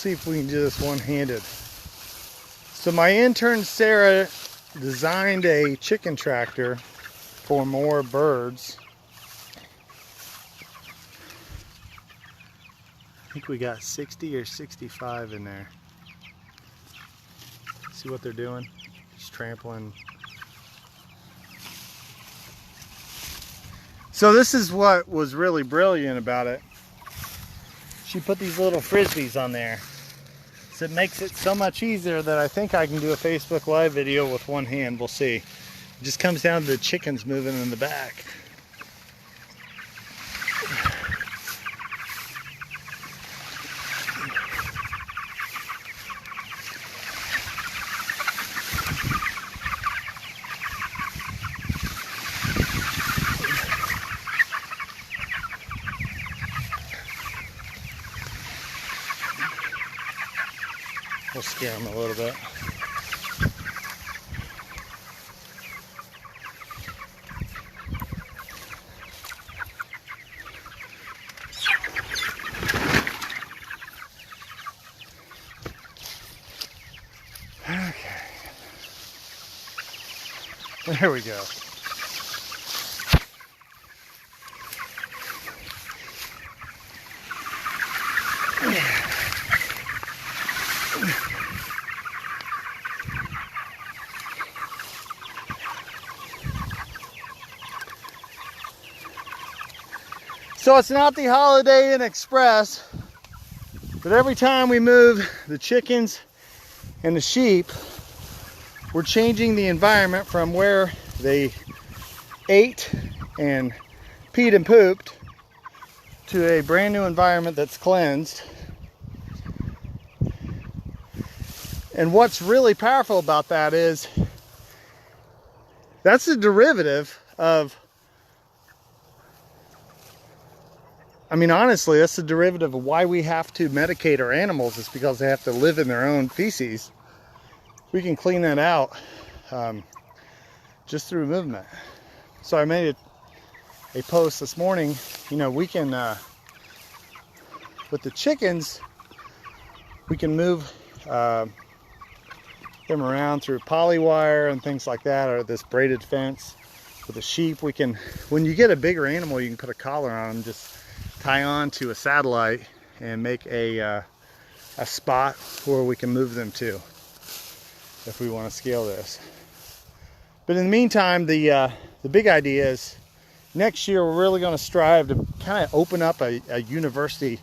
see if we can do this one-handed. So my intern Sarah designed a chicken tractor for more birds. I think we got 60 or 65 in there. See what they're doing? Just trampling. So this is what was really brilliant about it. She put these little frisbees on there. So it makes it so much easier that I think I can do a Facebook Live video with one hand. We'll see. It just comes down to the chickens moving in the back. We'll scare them a little bit. Okay. There we go. So it's not the Holiday Inn Express, but every time we move the chickens and the sheep, we're changing the environment from where they ate and peed and pooped to a brand new environment that's cleansed. And what's really powerful about that is that's a derivative of, I mean, honestly, that's the derivative of why we have to medicate our animals. It's because they have to live in their own feces. We can clean that out just through movement. So I made a post this morning. You know, we can, with the chickens, we can move them around through poly wire and things like that, or this braided fence. With the sheep, we can, when you get a bigger animal, you can put a collar on them, just tie on to a satellite and make a spot where we can move them to if we want to scale this. But in the meantime, the big idea is next year we're really going to strive to kind of open up a university,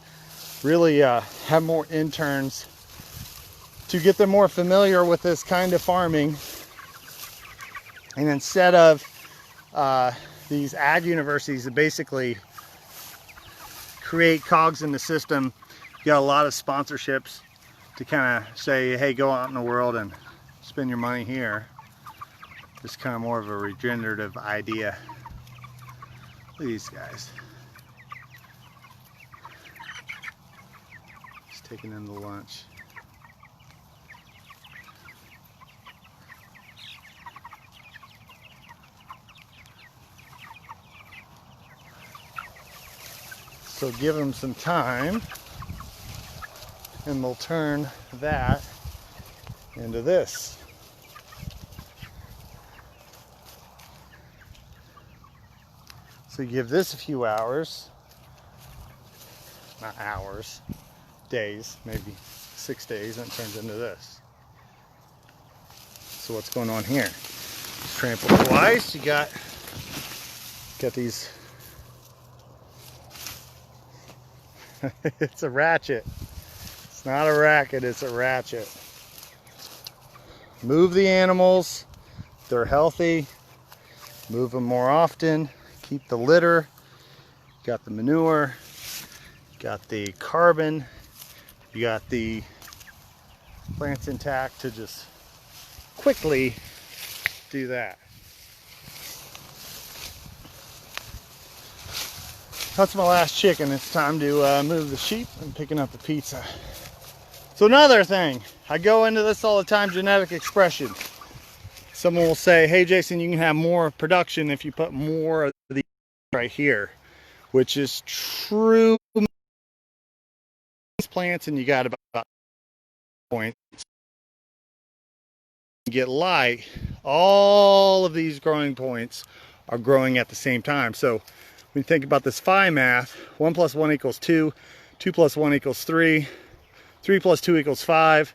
really have more interns to get them more familiar with this kind of farming. And instead of these ag universities that basically create cogs in the system, you got a lot of sponsorships to kind of say, hey, go out in the world and spend your money here. Just kind of more of a regenerative idea. Look at these guys. Just taking in the lunch. So give them some time and we'll turn that into this. So give this a few hours, not hours, days, maybe 6 days, and it turns into this. So what's going on here? Trample twice, you got these. It's a ratchet. It's not a racket, it's a ratchet. Move the animals. They're healthy. Move them more often. Keep the litter. Got the manure. Got the carbon. You got the plants intact to just quickly do that. That's my last chicken. It's time to move the sheep and picking up the pizza. So another thing, I go into this all the time, genetic expression. Someone will say, hey Jason, you can have more production if you put more of these right here, which is true. These plants, and you got about point. You get light, all of these growing points are growing at the same time. So when you think about this phi math, 1 + 1 = 2, 2 + 1 = 3, 3 + 2 = 5.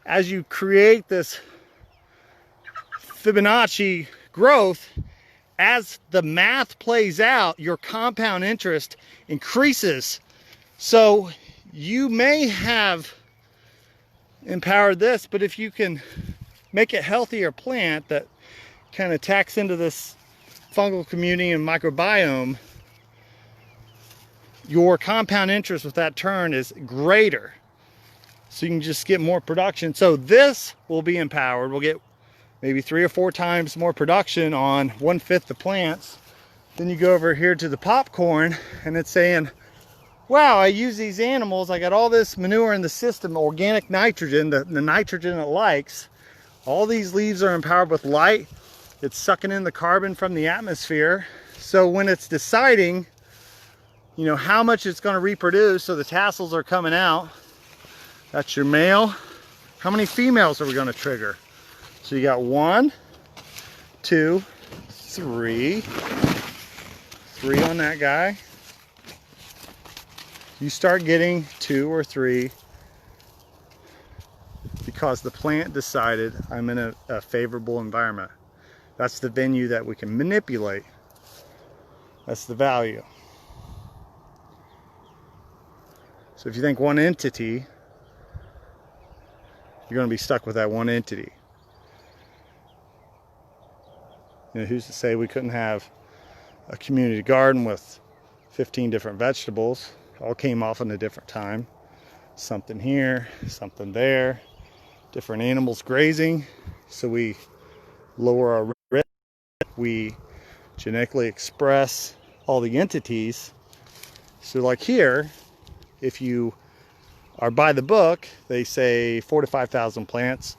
As you create this Fibonacci growth, as the math plays out, your compound interest increases. So you may have empowered this, but if you can make a healthier plant that kind of tacks into this fungal community and microbiome, your compound interest with that turn is greater. So you can just get more production. So this will be empowered. We'll get maybe 3 or 4 times more production on 1/5 the plants. Then you go over here to the popcorn and it's saying, wow, I use these animals, I got all this manure in the system, organic nitrogen, the nitrogen it likes. All these leaves are empowered with light. It's sucking in the carbon from the atmosphere. So when it's deciding, you know, how much it's going to reproduce, so the tassels are coming out, that's your male. How many females are we going to trigger? So you got 1, 2, 3. 3 on that guy. You start getting 2 or 3 because the plant decided I'm in a favorable environment. That's the venue that we can manipulate. That's the value. So if you think one entity, you're going to be stuck with that one entity. You know, who's to say we couldn't have a community garden with 15 different vegetables, all came off in a different time. Something here, something there, different animals grazing. So we lower our risk. We genetically express all the entities. So like here, if you are by the book, they say 4,000 to 5,000 plants.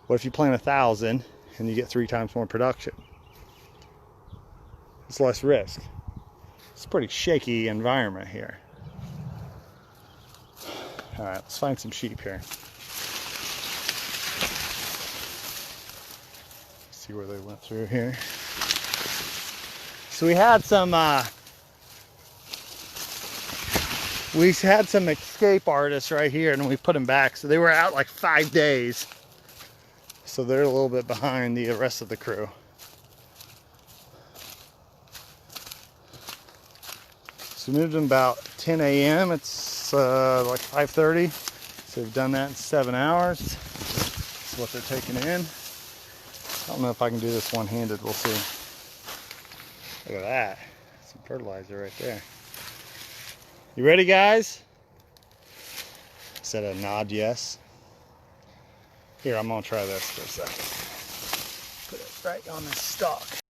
What if you plant 1,000 and you get 3 times more production? It's less risk. It's a pretty shaky environment here. All right, let's find some sheep here. See where they went through here. So we had some escape artists right here, and we put them back. So they were out like 5 days. So they're a little bit behind the rest of the crew. So we moved them about 10 a.m. It's like 5:30. So we've done that in 7 hours. That's what they're taking in. I don't know if I can do this one-handed. We'll see. Look at that. Some fertilizer right there. You ready, guys? Said a nod yes. Here, I'm gonna try this for a second. Put it right on this stalk.